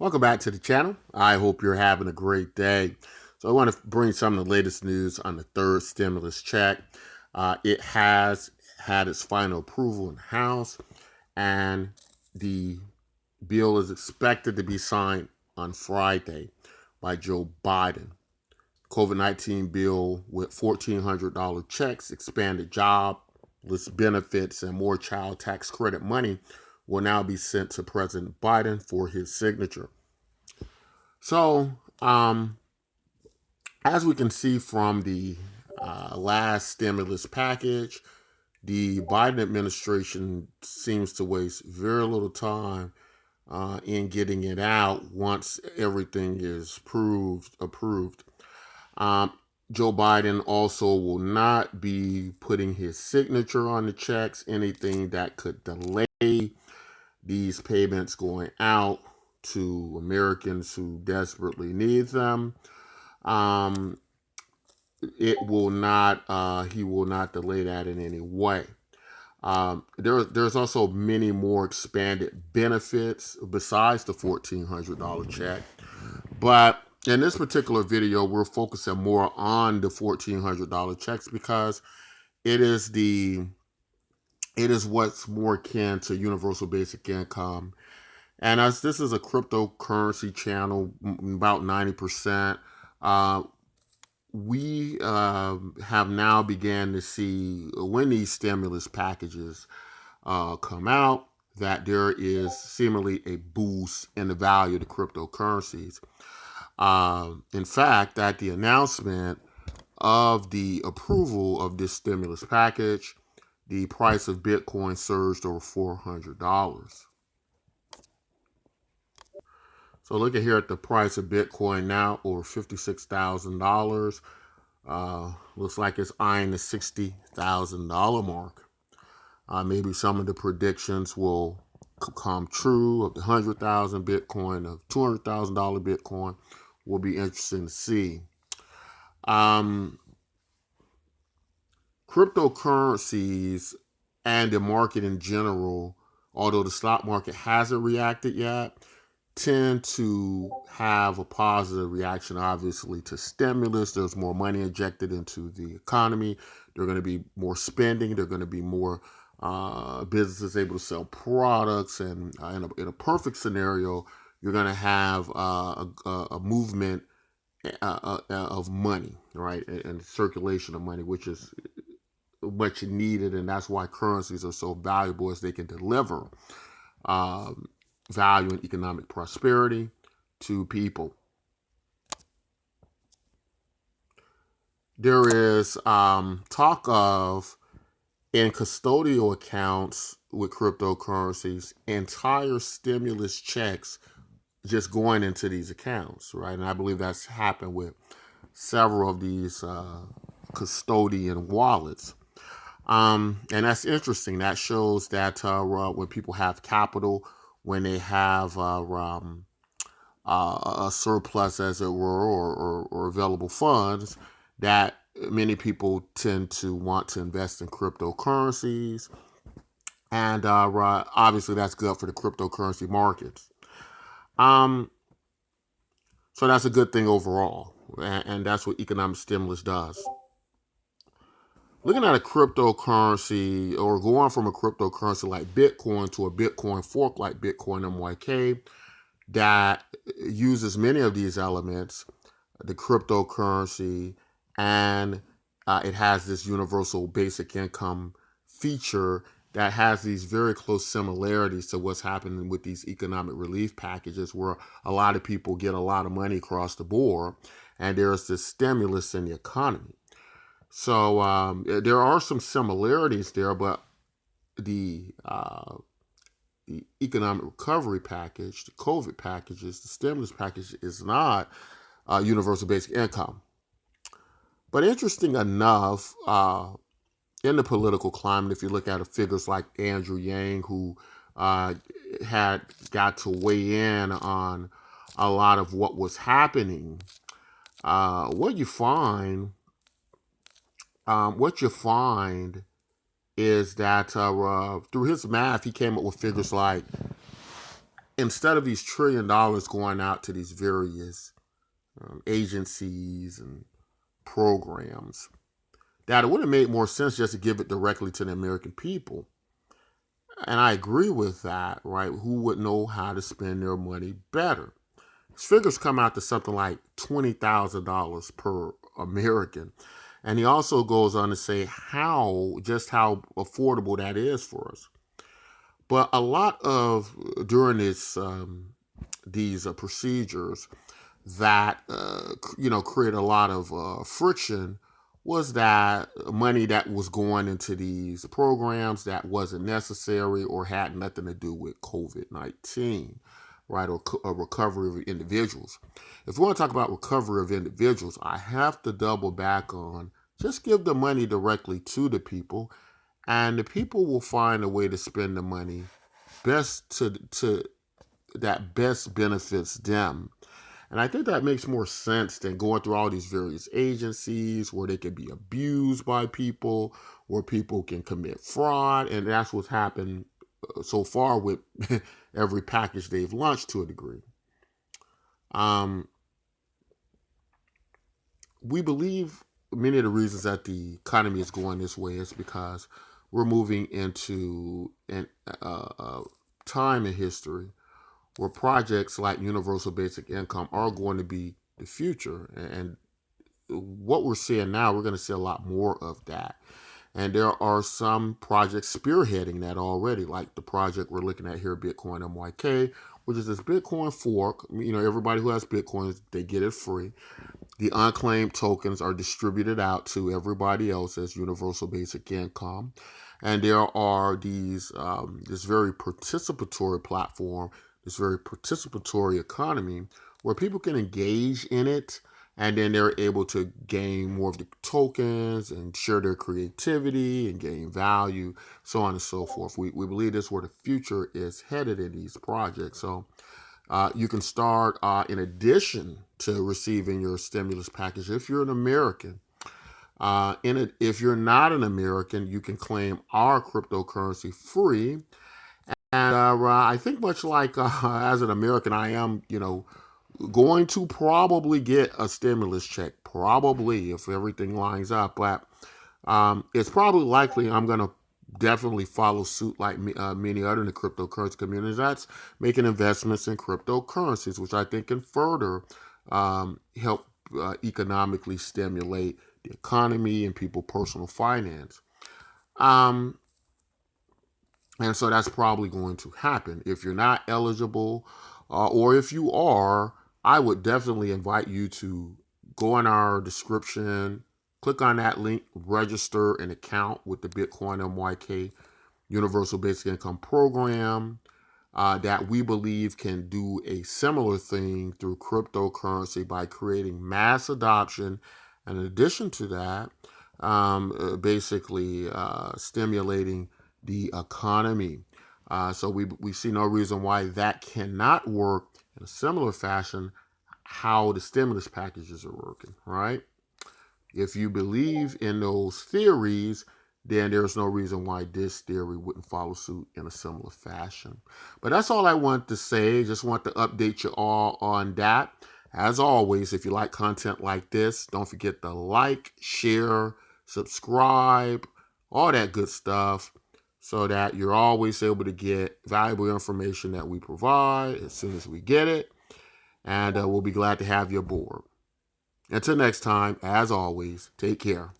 Welcome back to the channel. I hope you're having a great day. So I want to bring some of the latest news on the third stimulus check. It has had its final approval in the House, and the bill is expected to be signed on Friday by Joe Biden. COVID-19 bill with $1,400 checks, expanded jobless benefits, and more child tax credit money will now be sent to President Biden for his signature. So, as we can see from the last stimulus package, the Biden administration seems to waste very little time in getting it out once everything is approved. Um, Joe Biden also will not be putting his signature on the checks, anything that could delay these payments going out to Americans who desperately need them. Um, it will not, he will not delay that in any way. There's also many more expanded benefits besides the $1,400 check. But in this particular video, we're focusing more on the $1,400 checks because it is what's more akin to universal basic income. And as this is a cryptocurrency channel, about 90%, we have now began to see when these stimulus packages come out that there is seemingly a boost in the value of the cryptocurrencies. In fact, at the announcement of the approval of this stimulus package, the price of Bitcoin surged over $400. So looking here at the price of Bitcoin now, over $56,000. Looks like it's eyeing the $60,000 mark. Maybe some of the predictions will come true of the 100,000 Bitcoin, of $200,000 Bitcoin. Will be interesting to see. Cryptocurrencies and the market in general, although the stock market hasn't reacted yet, tend to have a positive reaction, obviously, to stimulus. There's more money injected into the economy. There's going to be more spending. There's going to be more businesses able to sell products. And in a perfect scenario, you're going to have a movement of money, right? And circulation of money, which is much needed. And that's why currencies are so valuable, as they can deliver value and economic prosperity to people. There is talk of, in custodial accounts with cryptocurrencies, entire stimulus checks just going into these accounts, right? And I believe that's happened with several of these custodian wallets. And that's interesting. That shows that when people have capital, when they have a surplus, as it were, or available funds, that many people tend to want to invest in cryptocurrencies. And obviously, that's good for the cryptocurrency markets. So that's a good thing overall. And that's what economic stimulus does. Looking at a cryptocurrency, or going from a cryptocurrency like Bitcoin to a Bitcoin fork like Btcmyk, that uses many of these elements, the cryptocurrency, and it has this universal basic income feature that has these very close similarities to what's happening with these economic relief packages, where a lot of people get a lot of money across the board, and there's this stimulus in the economy. So there are some similarities there, but the economic recovery package, the COVID packages, the stimulus package is not universal basic income. But interesting enough, in the political climate, if you look at figures like Andrew Yang, who had got to weigh in on a lot of what was happening, what you find is that through his math, he came up with figures like instead of these $1 trillion going out to these various agencies and programs, that it would have made more sense just to give it directly to the American people. And I agree with that, right? Who would know how to spend their money better? His figures come out to something like $20,000 per American. And he also goes on to say just how affordable that is for us. But a lot of, during these procedures that, create a lot of friction was that money that was going into these programs that wasn't necessary or had nothing to do with COVID-19, right, or a recovery of individuals. If we want to talk about recovery of individuals, I have to double back on just give the money directly to the people, and the people will find a way to spend the money best to that best benefits them. And I think that makes more sense than going through all these various agencies where they can be abused by people, where people can commit fraud. And that's what's happened so far with every package they've launched to a degree. We believe many of the reasons that the economy is going this way is because we're moving into a time in history where projects like universal basic income are going to be the future. And what we're seeing now, we're going to see a lot more of that. And there are some projects spearheading that already, like the project we're looking at here, Btcmyk, which is this Bitcoin fork. Everybody who has Bitcoins, they get it free. The unclaimed tokens are distributed out to everybody else as universal basic income. And there are this very participatory platform, this very participatory economy where people can engage in it, and then they're able to gain more of the tokens and share their creativity and gain value, so on and so forth. We believe this is where the future is headed in these projects. So you can start, in addition to receiving your stimulus package, if you're an American. If you're not an American, you can claim our cryptocurrency free. And I think much like as an American, I am, going to probably get a stimulus check, probably if everything lines up. But it's probably likely I'm going to definitely follow suit like many other in the cryptocurrency community. That's making investments in cryptocurrencies, which I think can further help economically stimulate the economy and people's personal finance. And so that's probably going to happen. If you're not eligible, or if you are, I would definitely invite you to go in our description, click on that link, register an account with the Btcmyk Universal Basic Income Program that we believe can do a similar thing through cryptocurrency by creating mass adoption. And in addition to that, basically stimulating the economy. So we see no reason why that cannot work in a similar fashion how the stimulus packages are working, right? If you believe in those theories, then there's no reason why this theory wouldn't follow suit in a similar fashion. But that's all I want to say. Just want to update you all on that. As always, if you like content like this, don't forget to like, share, subscribe, all that good stuff, so that you're always able to get valuable information that we provide as soon as we get it. And we'll be glad to have you aboard. Until next time, as always, take care.